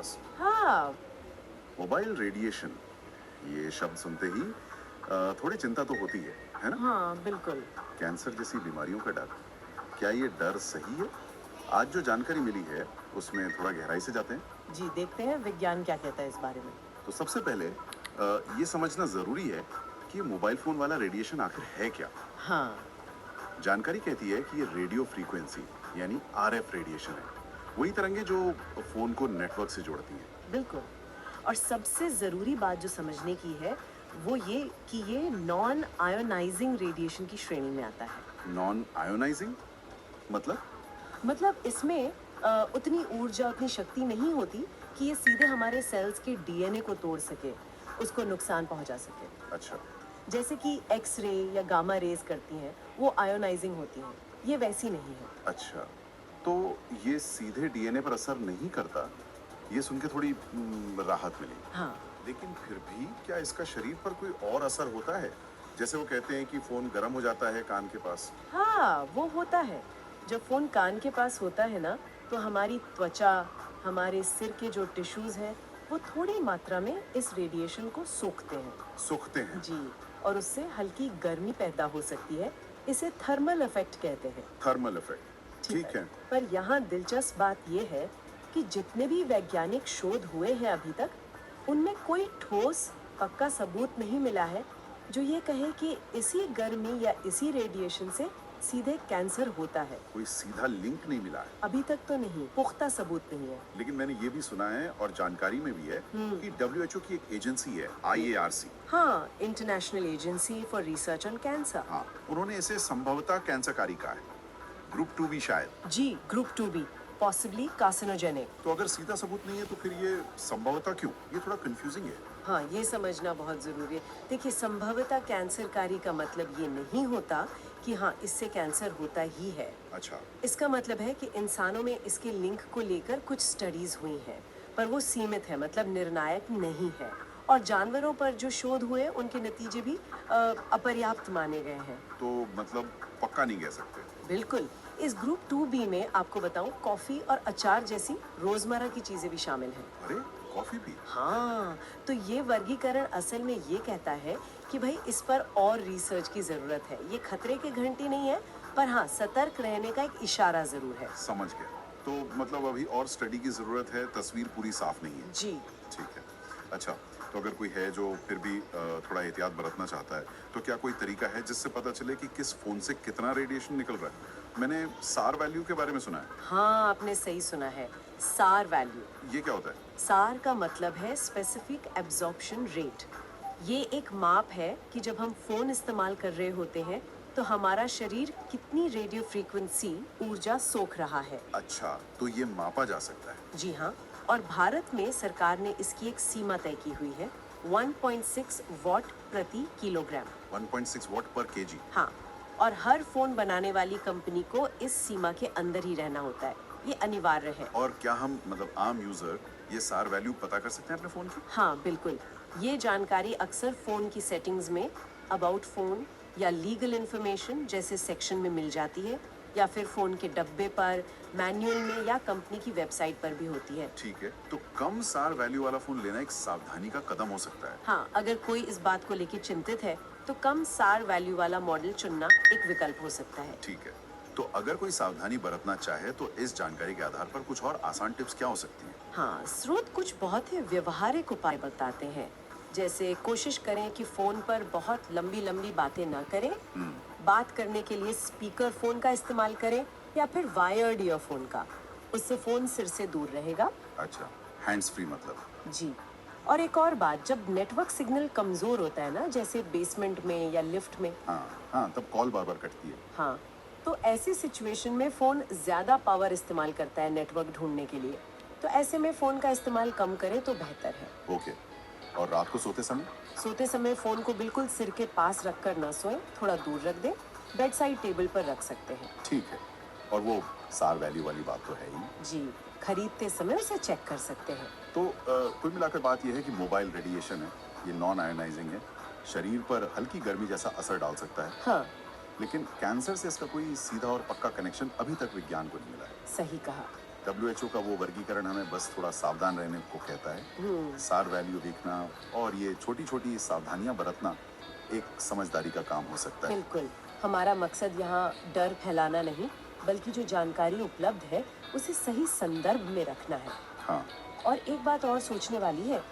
पास। हाँ। Mobile radiation, ये शब्द सुनते ही थोड़ी चिंता तो होती है ना? हाँ बिल्कुल। कैंसर जैसी बीमारियों का डर, क्या ये डर सही है? आज जो जानकारी मिली है उसमें थोड़ा गहराई से जाते हैं। जी, देखते हैं विज्ञान क्या कहता है इस बारे में। तो सबसे पहले ये समझना जरूरी है कि मोबाइल फोन वाला रेडिएशन आखिर है क्या। हाँ। जानकारी कहती है कि ये रेडियो फ्रीक्वेंसी यानी आरएफ रेडिएशन है, वही तरंगे जो फोन को नेटवर्क से जोड़ती हैं। बिल्कुल। और सबसे ज़रूरी बात जो समझने की है, वो ये कि ये नॉन आयोनाइजिंग रेडिएशन की श्रेणी में आता है। नॉन आयोनाइजिंग मतलब? मतलब इसमें उतनी ऊर्जा, उतनी शक्ति नहीं होती कि ये सीधे हमारे सेल्स के डीएनए को तोड़ सके, उसको नुकसान पहुंचा सके। अच्छा। जैसे कि एक्स-रे या गामा रेज़ करती हैं, वो आयोनाइजिंग होती हैं। ये वैसी नहीं है। अच्छा, तो ये सीधे डीएनए पर असर नहीं करता, ये सुन के थोड़ी राहत मिली। हाँ। लेकिन फिर भी क्या इसका शरीर पर कोई और असर होता है? जैसे वो कहते हैं कि फोन गर्म हो जाता है कान के पास। हाँ, वो होता है। जब फ़ोन कान के पास होता है ना, तो हमारी त्वचा, हमारे सिर के जो टिश्यूज़ हैं, वो थोड़ी मात्रा में इस रेडिएशन को सोखते हैं। सूखते हैं। जी, और उससे हल्की गर्मी पैदा हो सकती है। इसे थर्मल इफ़ेक्ट कहते हैं। थर्मल इफेक्ट, ठीक ठीक है। पर यहाँ दिलचस्प बात ये है कि जितने भी वैज्ञानिक शोध हुए हैं अभी तक, उनमें कोई ठोस पक्का सबूत नहीं मिला है जो ये कहे कि इसी गर्मी या इसी रेडिएशन से सीधे कैंसर होता है। कोई सीधा लिंक नहीं मिला है। अभी तक तो नहीं, पुख्ता सबूत नहीं है। लेकिन मैंने ये भी सुना है और जानकारी में भी है कि डब्ल्यूएचओ की एक एजेंसी है, आईएआरसी। हाँ, international agency for research on cancer. हाँ, उन्होंने इसे संभवतः कैंसरकारी कहा है, ग्रुप 2 भी शायद। जी, ग्रुप 2B, पॉसिबली कार्सिनोजेनिक। तो अगर सीधा सबूत नहीं है तो फिर ये संभवतः क्यों? ये थोड़ा कंफ्यूजिंग है। हाँ, ये समझना बहुत ज़रूरी है। देखिए, संभवतः कैंसरकारी का मतलब ये नहीं होता कि हाँ, इससे कैंसर होता ही है। अच्छा। इसका मतलब है कि इंसानों में इसके लिंक को लेकर कुछ स्टडीज हुई हैं, पर वो सीमित है, मतलब निर्णायक नहीं है। और जानवरों पर जो शोध हुए, उनके नतीजे भी अपर्याप्त माने गए हैं। तो मतलब पक्का नहीं कह सकते। बिल्कुल। इस ग्रुप 2B में आपको बताऊं, कॉफ़ी और अचार जैसी रोज़मर्रा की चीज़ें भी शामिल हैं। अरे, कॉफी भी? हाँ, तो ये वर्गीकरण असल में ये कहता है कि भाई इस पर और रिसर्च की ज़रूरत है। ये खतरे की घंटी नहीं है, पर हाँ, सतर्क रहने का एक इशारा ज़रूर है। समझ गया। तो मतलब अभी और स्टडी की जरूरत है, तस्वीर पूरी साफ नहीं है। जी। ठीक है। अच्छा, तो अगर कोई है जो फिर भी थोड़ा एहतियात बरतना चाहता है, तो क्या कोई तरीका है जिससे पता चले कि किस फोन से कितना रेडिएशन निकल रहा है? मैंने सार वैल्यू के बारे में सुना है। हाँ, आपने सही सुना है। सार वैल्यू। ये क्या होता है? सार का मतलब है स्पेसिफिक एब्जॉर्प्शन रेट। ये एक माप है कि जब हम फ़ोन इस्तेमाल कर रहे होते हैं, तो हमारा शरीर कितनी रेडियो फ्रीक्वेंसी ऊर्जा सोख रहा है। अच्छा, तो ये मापा जा सकता है। जी हाँ, और भारत में सरकार ने इसकी एक सीमा तय की हुई है, 1.6 वॉट प्रति किलोग्राम। 1.6 वॉट पर केजी। हाँ, और हर फोन बनाने वाली कंपनी को इस सीमा के अंदर ही रहना होता है। ये अनिवार्य है। और क्या हम मतलब आम यूजर ये सार वैल्यू पता कर सकते हैं अपने फोन की? हाँ बिल्कुल। ये जानकारी अक्सर फोन की सेटिंग्स में अबाउट फोन या लीगल इंफॉर्मेशन जैसे सेक्शन में मिल जाती है, या फिर फोन के डब्बे पर, मैनुअल में, या कंपनी की वेबसाइट पर भी होती है। ठीक है, तो कम सार वैल्यू वाला फोन लेना एक सावधानी का कदम हो सकता है। हाँ, अगर कोई इस बात को लेकर चिंतित है, तो कम सार वैल्यू वाला मॉडल चुनना एक विकल्प हो सकता है। ठीक है, तो अगर कोई सावधानी बरतना चाहे तो इस जानकारी के आधार पर कुछ और आसान टिप्स क्या हो सकती हैं? हाँ, स्रोत कुछ बहुत ही व्यवहारिक उपाय बताते हैं। जैसे कोशिश करें कि फोन पर बहुत लंबी लंबी बातें ना करें। बात करने के लिए स्पीकर फोन का इस्तेमाल करें, या फिर वायर्ड ईयरफोन का। उससे फोन सिर से दूर रहेगा। अच्छा, हैंड्स फ्री मतलब? जी। और एक और बात, जब नेटवर्क सिग्नल कमजोर होता है ना, जैसे बेसमेंट में या लिफ्ट में, हाँ हाँ, तब कॉल बार बार कटती है। हाँ, तो ऐसी सिचुएशन में फोन ज्यादा पावर इस्तेमाल करता है नेटवर्क ढूंढने के लिए। तो ऐसे में फोन का इस्तेमाल कम करें तो बेहतर है। ओके, और रात को सोते समय? सोते समय फोन को बिल्कुल सिर के पास रखकर न सोएं, थोड़ा दूर रख दें। बेड साइड टेबल पर रख सकते हैं। ठीक है, और वो सार वैल्यू वाली बात तो है ही। जी, खरीदते समय उसे चेक कर सकते हैं। तो कुल मिलाकर बात यह है कि मोबाइल रेडिएशन है, ये नॉन आयोनाइजिंग है, शरीर पर हल्की गर्मी जैसा असर डाल सकता है। हाँ, लेकिन कैंसर से इसका कोई सीधा और पक्का कनेक्शन अभी तक विज्ञान को नहीं मिला है। सही कहा। WHO का वो वर्गीकरण हमें बस थोड़ा सावधान रहने को कहता है। सार वैल्यू देखना और ये छोटी छोटी सावधानियां बरतना एक समझदारी का काम हो सकता है। बिल्कुल, हमारा मकसद यहाँ डर फैलाना नहीं, बल्कि जो जानकारी उपलब्ध है उसे सही संदर्भ में रखना है। हाँ, और एक बात और सोचने वाली है,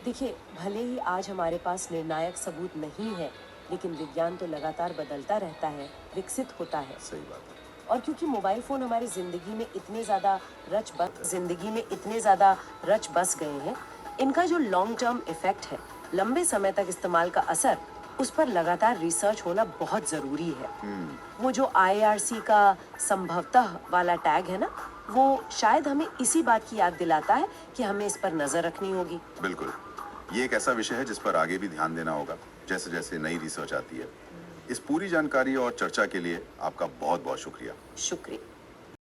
देखिए भले ही आज हमारे पास निर्णायक सबूत नहीं है, लेकिन विज्ञान तो लगातार बदलता रहता है, विकसित होता है। सही बात है। और क्योंकि मोबाइल फोन हमारी जिंदगी में इतने ज्यादा रच बस गए हैं, इनका जो लॉन्ग टर्म इफेक्ट है, लंबे समय तक इस्तेमाल का असर, उस पर लगातार रिसर्च होना बहुत जरूरी है। वो जो IARC का संभवतः वाला टैग है ना, वो शायद हमें इसी बात की याद दिलाता है कि हमें इस पर नजर रखनी होगी। बिल्कुल, ये एक ऐसा विषय है जिस पर आगे भी ध्यान देना होगा जैसे जैसे नई रिसर्च आती है। इस पूरी जानकारी और चर्चा के लिए आपका बहुत बहुत शुक्रिया। शुक्रिया।